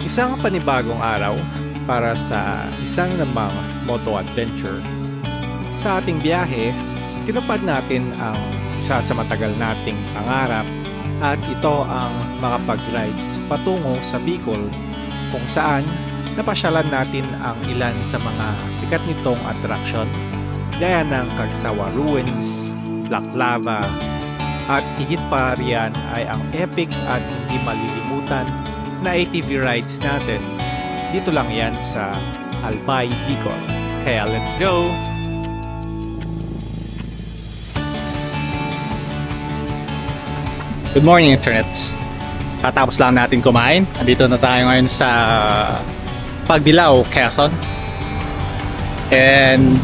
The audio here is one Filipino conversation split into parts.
Isang panibagong araw para sa isang namang moto adventure. Sa ating biyahe, tinupad natin ang isa sa matagal nating pangarap at ito ang makapag-rides patungo sa Bicol kung saan napasyalan natin ang ilan sa mga sikat nitong attraction gaya ng Cagsawa Ruins, Black Lava at higit pa riyan ay ang epic at hindi malilimutan na ATV rides natin. Dito lang yan sa Albay, Bicol. Kaya let's go! Good morning, Internet. Katapos lang natin kumain. Andito na tayo ngayon sa Pagbilao, Quezon. And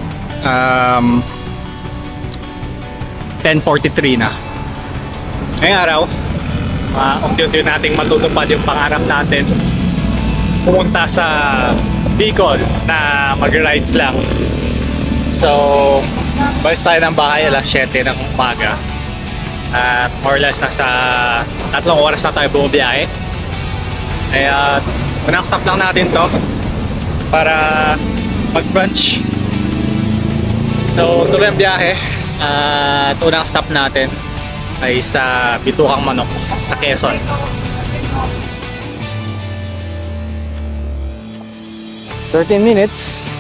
10:43 na. Ngayong araw, unti-unti nating matutupad yung pangarap natin pumunta sa Bicol na mag-rides lang. So, balis tayo ng bahay alas 7 ng umaga at more or less nasa 3 oras na tayo bumibiyahe. Kaya unang stop lang natin to para mag-brunch. So, tuloy ang biyahe at unang stop natin ay sa Bitukang Manok sa Quezon. "13 minutes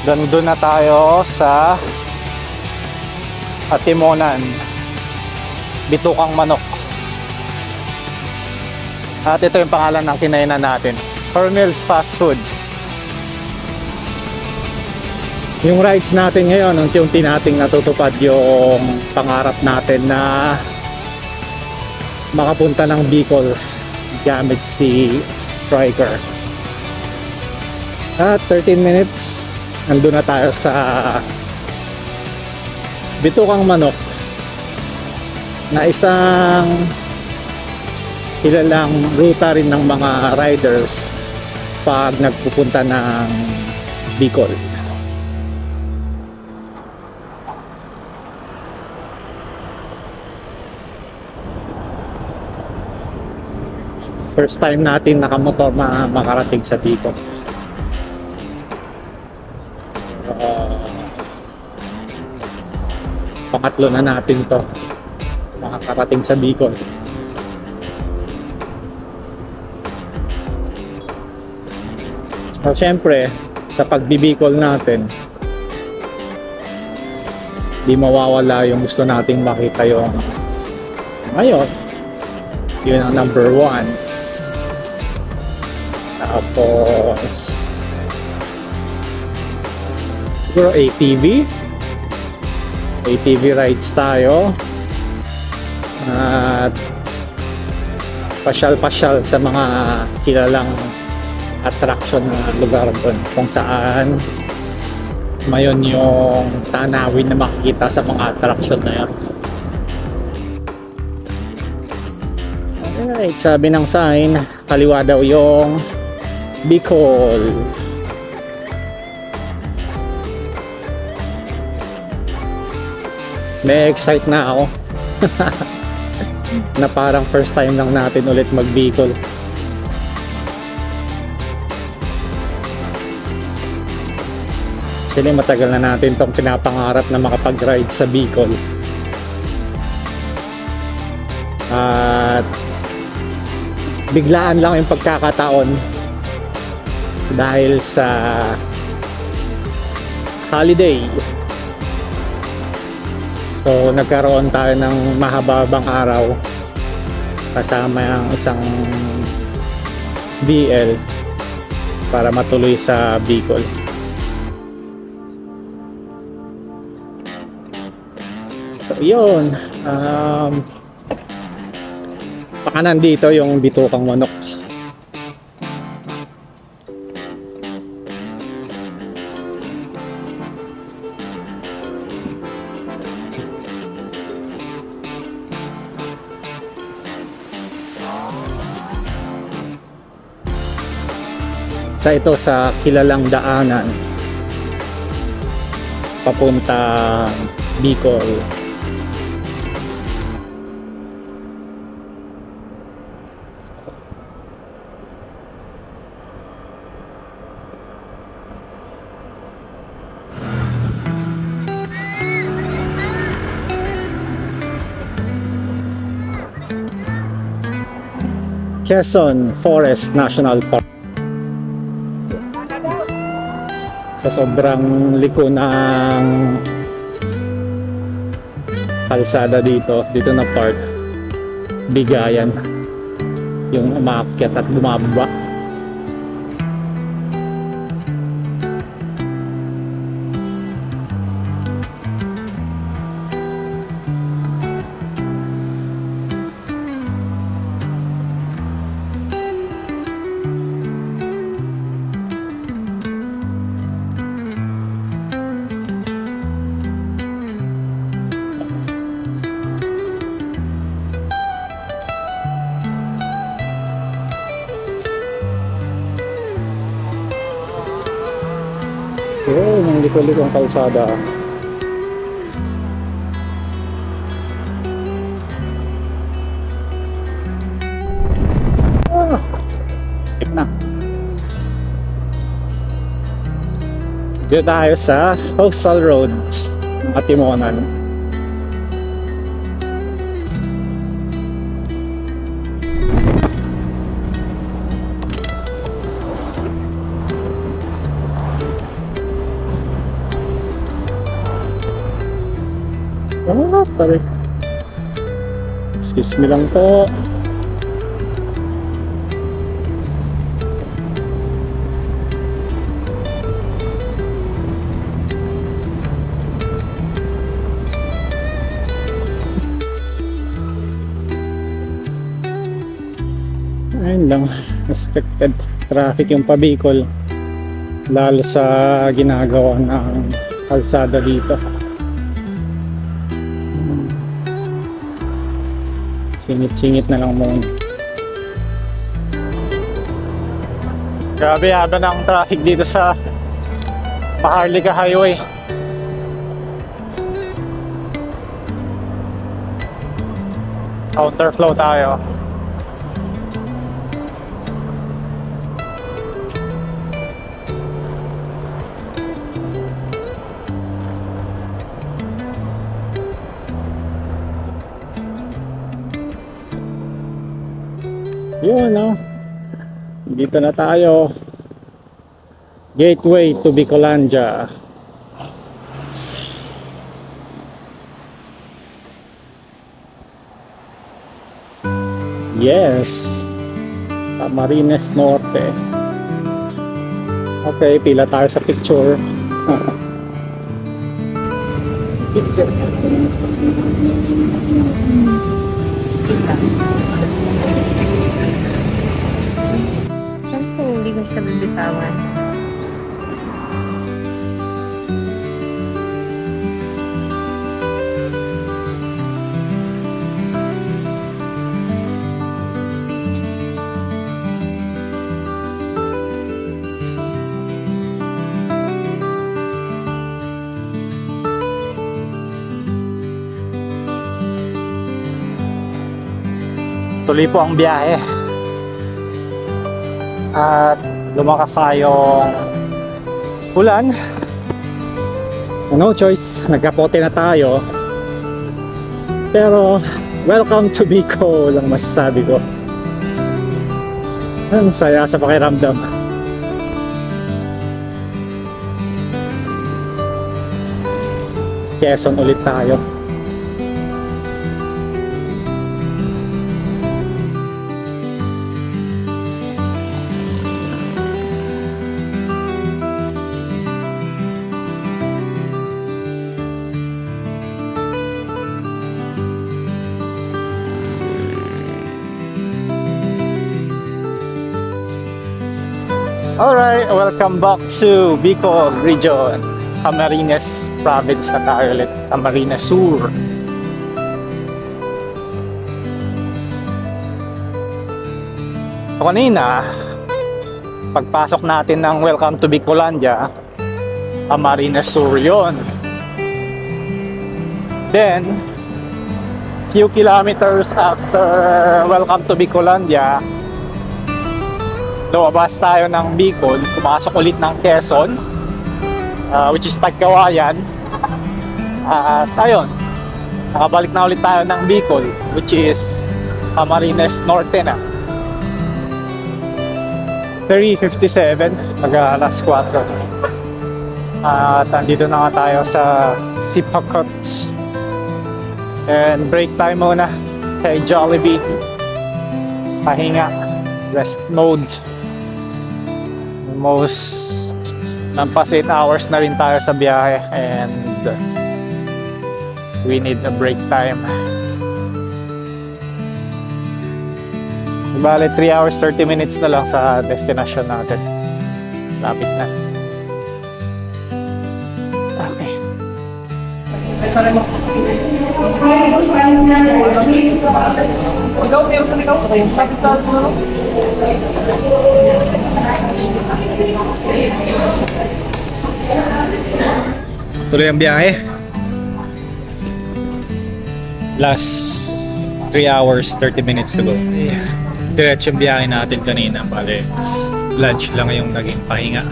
doon na tayo sa Atimonan, Bitukang Manok. At ito yung pangalan ng kinainan natin, Cornel's Fast Food. Yung rides natin ngayon, unti-unti nating natutupad yung pangarap natin na makapunta ng Bicol gamit si Striker. At 13 minutes, nandun na tayo sa Bitukang Manok na isang kilalang ruta rin ng mga riders pag nagpupunta ng Bicol. First time natin nakamotor na makarating sa Bicol. Pangatlo na natin to makakarating sa Bicol. So, syempre sa pagbibicol natin, di mawawala yung gusto nating makita yung ngayon. Yun ang number 1. Tapos siguro ATV rides tayo at pasyal-pasyal sa mga kilalang attraction na lugar doon kung saan mayon yung tanawin na makikita sa mga attraction na yan. Alright, sabi ng sign, kaliwa daw yung Bicol. May excite na ako. Na parang first time lang natin ulit mag-Bicol. Actually, matagal na natin itong pinapangarap na makapag-ride sa Bicol. At biglaan lang yung pagkakataon dahil sa holiday. So nagkaroon tayo ng mahaba-habang araw kasama ang isang BL para matuloy sa Bicol. So yun, pakanan dito yung Bitukang Manok. Sa ito sa kilalang daanan papunta Bicol. Quezon Forest National Park. Sa sobrang liko ng kalsada dito na part, bigayan yung umaakyat at bumababa. Oh, yung liko-likong kalsada. Na. Dito tayo sa Coastal Road ng Atimonan. Pare. Excuse me lang po. Ayun lang, expected traffic yung pa-Bicol, lalo sa ginagawa ng kalsada dito. Singit-singit na lang muna. Grabe haba ng traffic dito sa Maharlika Highway. Counterflow tayo. Yun, no? Dito na tayo. Gateway to Bicolandia. Yes. Camarines Norte. Okay, pila tayo sa picture. Picture. Siyempre, hindi ko siya bibitawan. Tuloy po ang biyahe. At lumakas na yung ulan. No choice, nagkapote na tayo. Pero welcome to Bicol lang masasabi ko. Ang saya sa pakiramdam. Quezon ulit tayo. Alright, welcome back to Bicol Region. Camarines Province na tayo ulit. Camarines Sur. So kanina, pagpasok natin ng Welcome to Bicolandia, Camarines Sur yun. Then, few kilometers after Welcome to Bicolandia, lumabas tayo ng Bicol, pumasok ulit ng Quezon, which is Tagkawayan. At ayun, nakabalik na ulit tayo ng Bicol, which is Camarines Norte na. 3:57, mag-alas 4. At andito na nga tayo sa Sipakot. And break time muna kay Jollibee. Pahinga, rest mode. Almost lampas 8 hours na rin tayo sa biyahe and we need a break time. Bale, 3 hours 30 minutes na lang sa destination natin. Lapit na. Okay. Tuloy ang biyahe. Last 3 hours 30 minutes to go. Diretso yung biyahe natin kanina. Bale, lunch lang yung naging pahinga.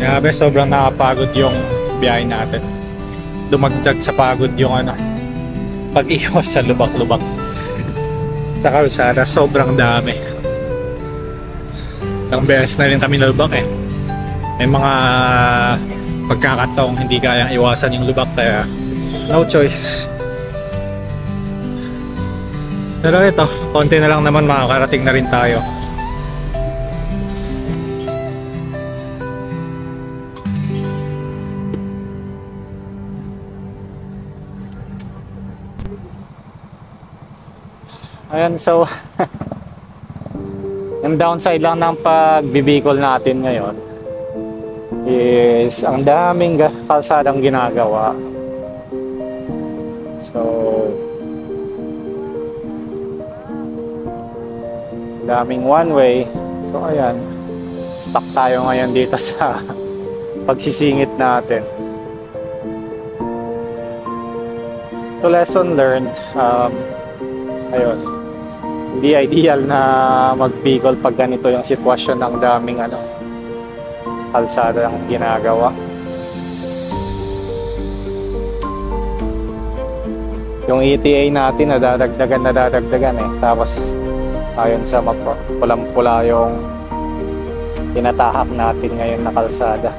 Grabe, sobrang nakapagod yung biyahe natin. Dumagdag sa pagod yung pag-iwas sa lubak-lubak. Sa kalsada, sobrang dami. Ilang beses na rin kami nalubak eh. May mga pagkakataong hindi kayang iwasan yung lubak, kaya no choice. Pero ito, konti na lang naman, makakarating na rin tayo. Ayan, so yung downside lang ng pagbibikol natin ngayon is ang daming kalsadang ginagawa. So daming one way. So ayan, stuck tayo ngayon dito sa pagsisingit natin. So lesson learned, ayun, hindi ideal na magbikol pag ganito yung sitwasyon ng daming kalsada ang ginagawa. Yung ETA natin nadadagdagan eh. Tapos ayon sa pulang-pula yung tinatahak natin ngayon na kalsada.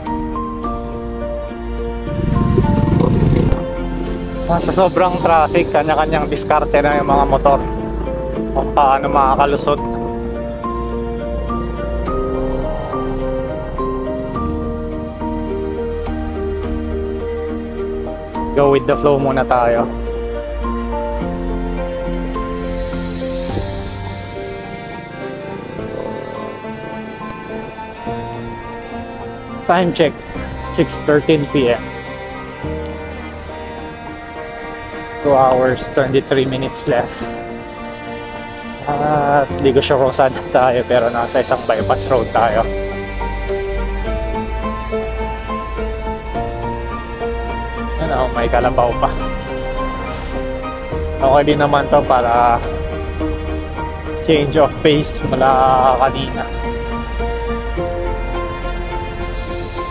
Sa sobrang traffic, kanya-kanyang diskarte na yung mga motor kung paano makakalusot. Go with the flow muna tayo. Time check, 6:13 p.m. 2 hours, 23 minutes left. At di ko sure kung saan tayo, pero nasa isang bypass road tayo. May kalabaw pa. Okay din naman to para change of pace mula kanina.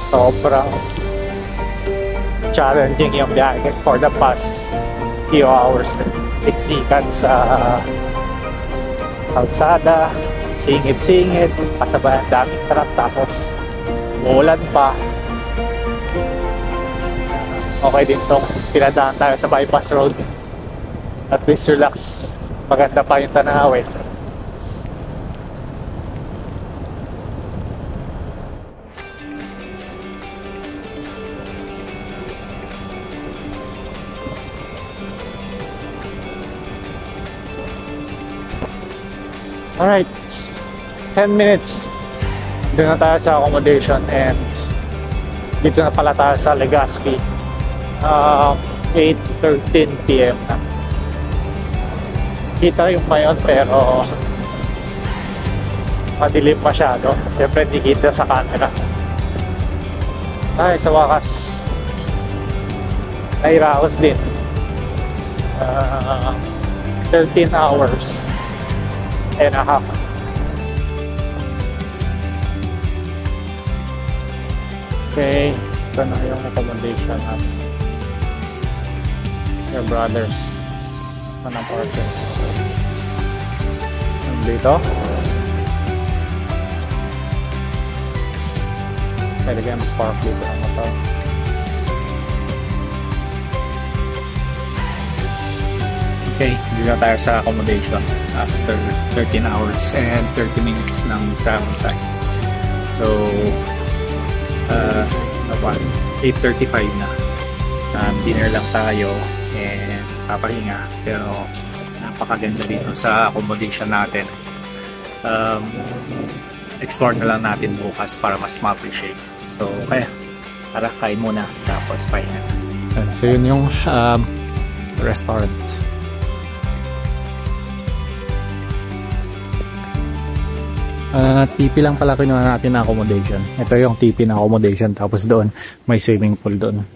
Sobrang challenging yung biyahe for the past few hours. Siksikan sa kalsada, singit-singit, kasabay ang daming truck, tapos umulan pa. Okay din tong pinadaan tayo sa bypass road. At least relax, maganda pa yung tanawin. Alright, 10 minutes. Doon na tayo sa accommodation and dito na pala tayo sa Legazpi. 8:13 p.m. na. Kita yung mayon pero madilim masyado. Siyempre hindi kita sa camera. Ay, sa wakas nairaos din. 13 hours and a half. Okay, ito na yung accommodation natin. Your brothers. Anong parking? Dito. Pwede kayo mag-park dito ng motor. Okay, dito na tayo sa accommodation after 13 hours and 30 minutes ng travel time. So, 8:35 na. Dinner lang tayo and papahinga. Pero napakaganda dito sa accommodation natin. Explore na lang natin bukas para mas ma-appreciate. So, kaya tara, kain muna tapos pahinga. So, yun yung restaurant. TP lang pala kinuha natin na accommodation. Ito yung TP na accommodation, tapos doon may swimming pool doon.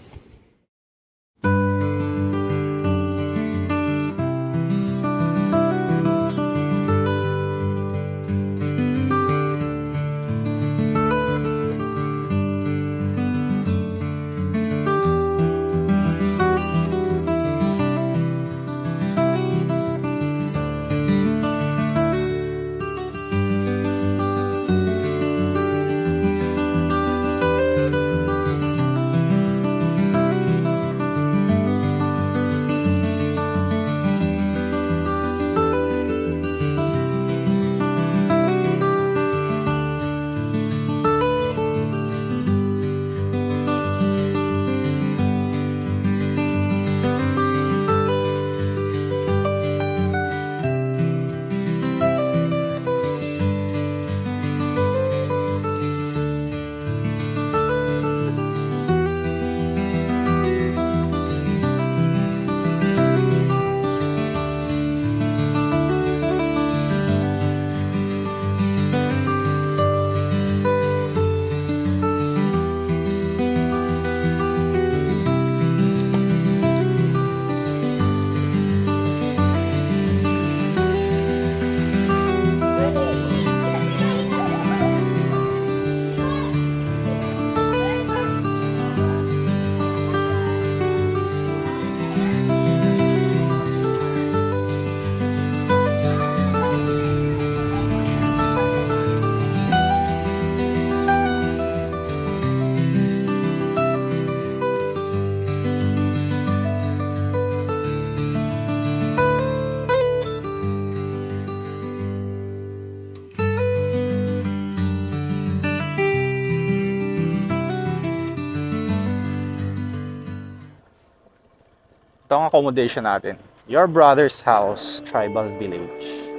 Ito ang accommodation natin. Your Brother's House, Tribal Village.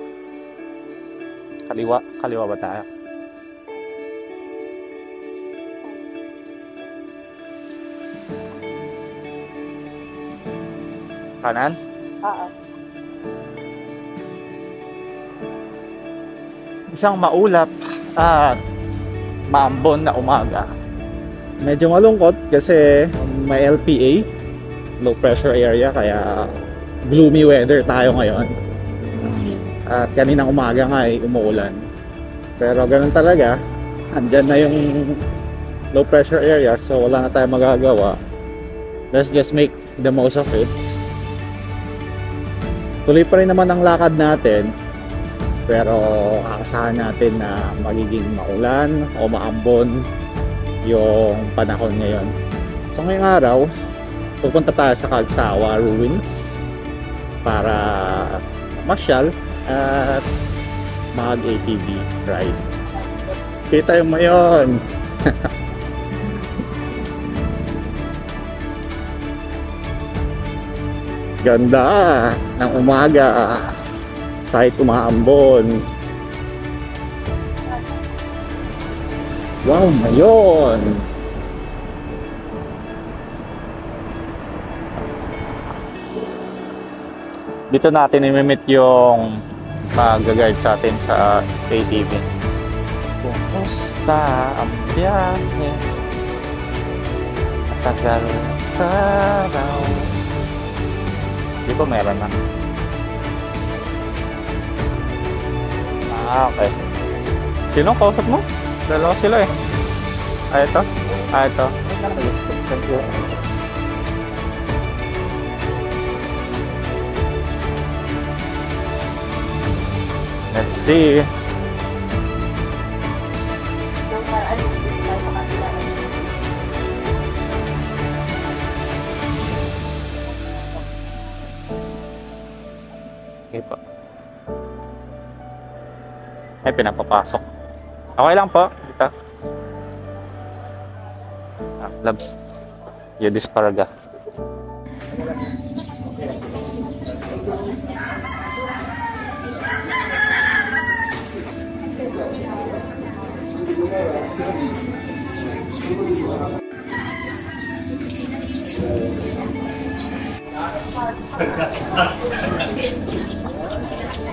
Kaliwa ba tayo? Kanan? Oo. Isang maulap at maambon na umaga. Medyo malungkot kasi may LPA, low pressure area, kaya gloomy weather tayo ngayon. At kaninang umaga nga ay umuulan. Pero ganun talaga, andyan na yung low pressure area, so wala na tayong magagawa. Let's just make the most of it. Tuloy pa rin naman ang lakad natin, pero aasahan natin na magiging maulan o maambon yung panahon ngayon. So ngayong araw, pupunta tayo sa Kagsawa Ruins para masyal at mag-ATV rides. Kita mo yun! Ganda ng umaga kahit umaambon. Wow, ngayon! Dito natin i-meet yung mag-guide sa atin sa ATV. Kumusta ang biyahe? Matagal ka raw. Dito meron na. Okay. Sino kausap mo? Dalawa sila eh. Ito? Ito. Thank you. Let's see. Sige po. Ay, pinapapasok. Okay lang po. Dito. Labs. Yudis Paraga.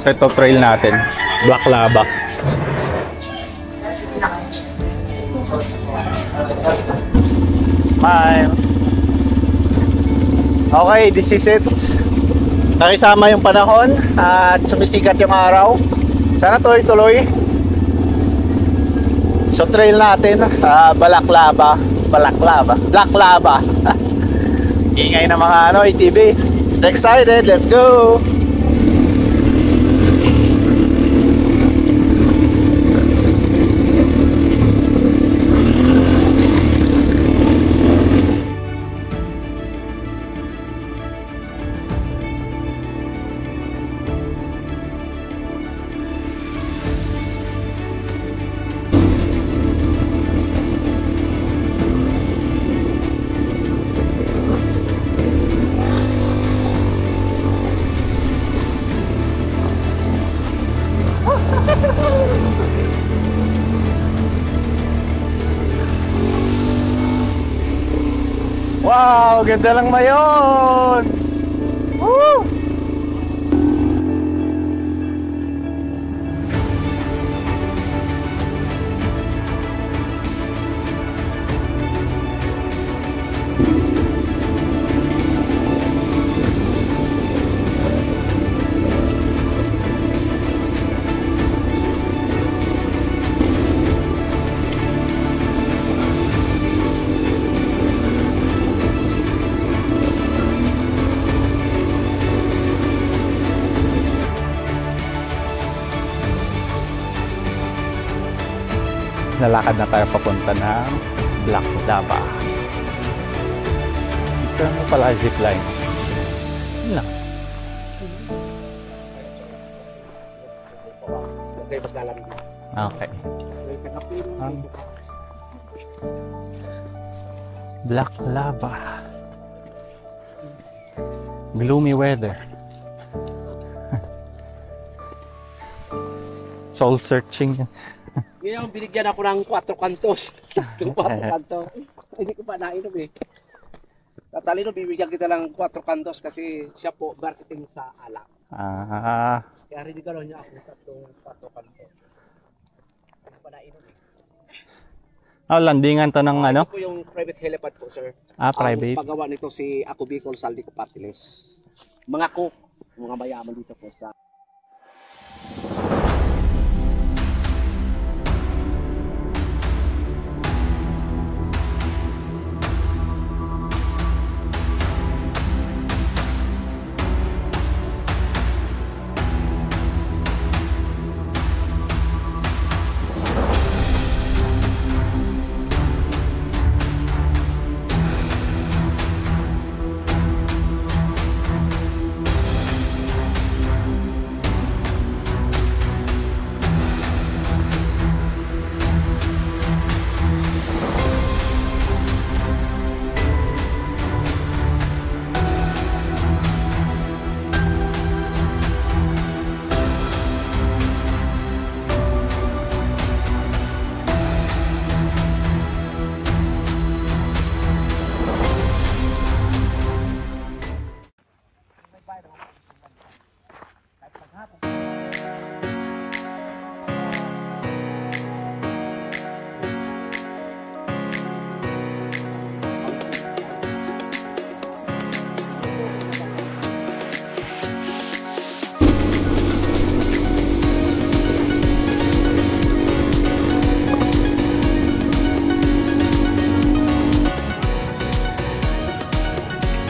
So ito trail natin, Black Lava. Smile. Okay, this is it. Nakisama yung panahon at sumisikat yung araw. Sana tuloy-tuloy. So trail natin, Black Lava. Black Lava. Ingay ng mga ATV. Excited, let's go! Wow, ganda lang mayon. Woo! Lalakad na tayo papunta ng Black Lava. Ito na pala zipline. Yun lang. Okay. Black Lava. Gloomy weather. Soul searching. Ngayon, binigyan ako ng 4 kantos. Yung 4 kantos. Hindi ko pa nainom eh. Tatalino, bibigyan kita ng 4 kantos kasi siya po marketing sa alak. Kaya rinigalo niya ako sa 4 kantos. Hindi ko pa nainom eh. Landingan to ng ano? Ito po yung private helipad po, sir. Private. Ang paggawa nito si Ako Bicol Saldico Partiles. Mga mayaman dito po sa...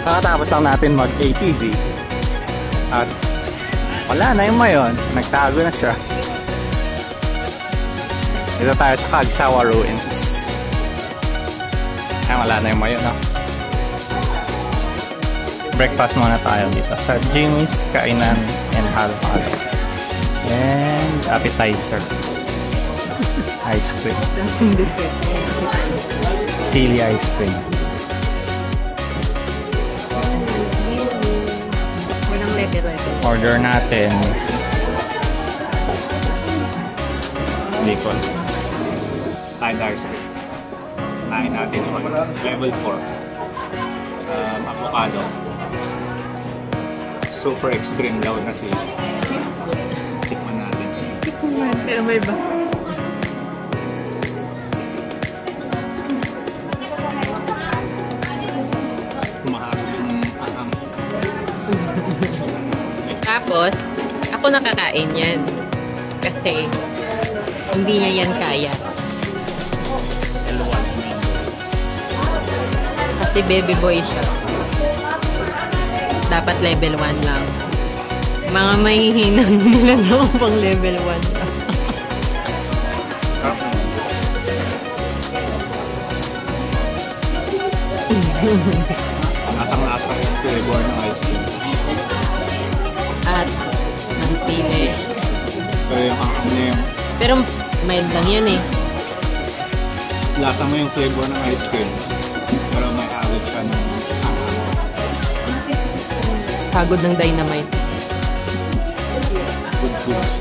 Kakatapos lang natin mag-ATV at wala na yung mayon, nagtago na siya. Dito tayo sa Kagsawa Ruins. Ay, wala na yung mayon, no? Breakfast muna tayo dito sa Jimmy's Kainan and Halo-Halo. And appetizer. Ice cream. Silly ice cream. Order natin. Bacon. Thai ice cream. Kain natin yung level 4. Avocado. Super extreme daw na sila. Tikman natin. Pero may ba? Mahal yung ahang. Tapos, ako nakakain yan. Kasi, hindi niya yan kaya. Kasi baby boy siya. Dapat level 1 lang. Mga mahihinang nila daw pang level 1 lang. Lasang-lasang yung flavor ng ice cream. At, ang sili. Pero yung ahang niya yung Pero, mild lang yan eh. lasa mo yung flavor ng ice cream. Pero may hawit siya ng ahang. Pagod ng dynamite. Good foods.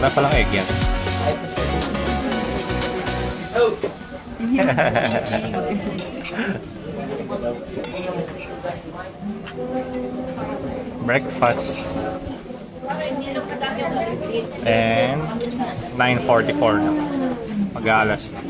Wala palang egg yan. Breakfast. And 9:44 na. Mag-aalas na.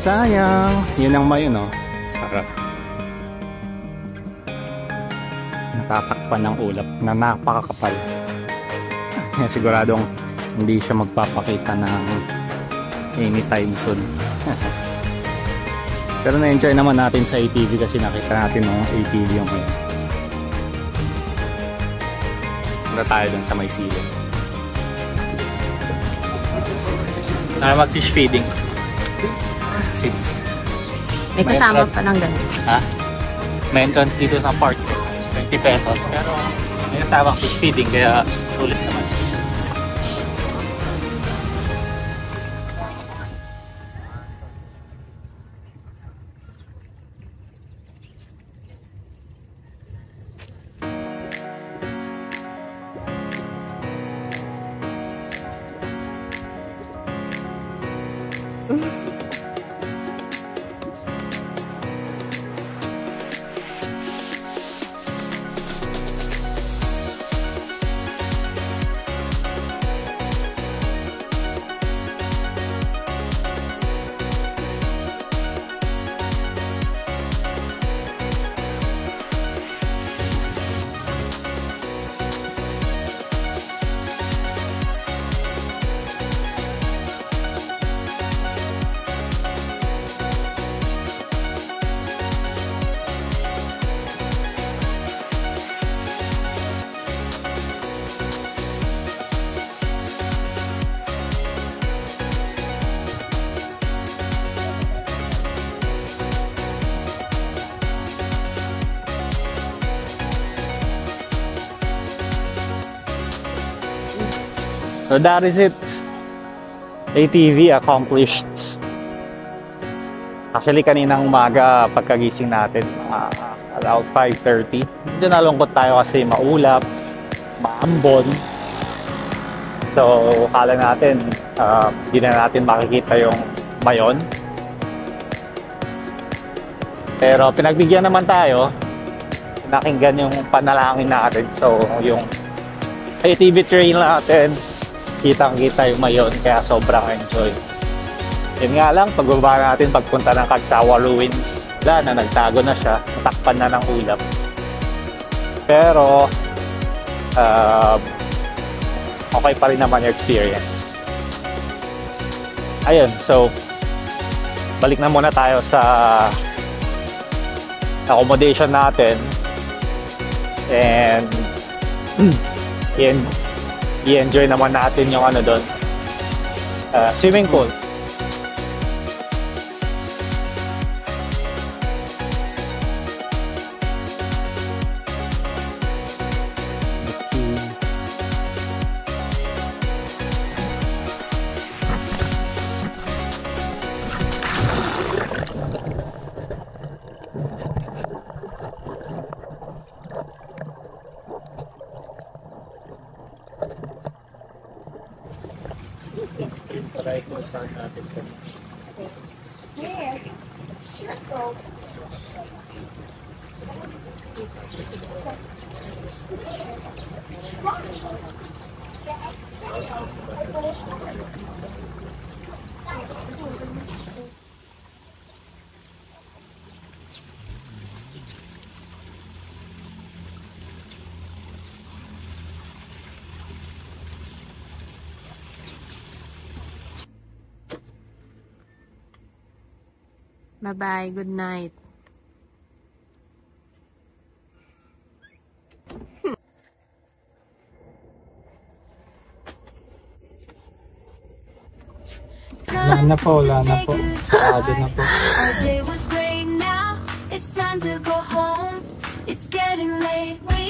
Sayang. Yun ang may no. Sarap. Natatakpan ng ulap na napakakapal. Siguradong hindi siya magpapakita ng anytime soon. Pero na-enjoy naman natin sa ATV kasi nakita natin ng ATV yung ngayon. Punta tayo dun sa may sili. Mag-fish feeding. Seats. May kasama pa ng ganun. Ha? May entrance dito sa park. 20 pesos. Pero may tawag fish feeding kaya sulit naman. So that is it. ATV accomplished. Actually, kaninang umaga pagkagising natin, around 5:30. Medyo nalungkot tayo kasi maulap, maambon. So, kala natin, hindi na natin makikita yung mayon. Pero pinagbigyan naman tayo, nakinggan yung panalangin natin. So, yung ATV trail natin, kitang-kita yung mayon, kaya sobrang enjoy. Yun nga lang, pagbaba natin, pagpunta ng Kagsawa Ruins, wala na, nagtago na siya, natakpan na ng ulap. Pero, okay pa rin naman yung experience. Ayun, so, balik na muna tayo sa accommodation natin. And, i-enjoy naman natin yung ano doon, swimming pool. Bye-bye. Good night. Wala na po, wala na po. Sarado na po. Our day was great now. It's time to go home. It's getting late. We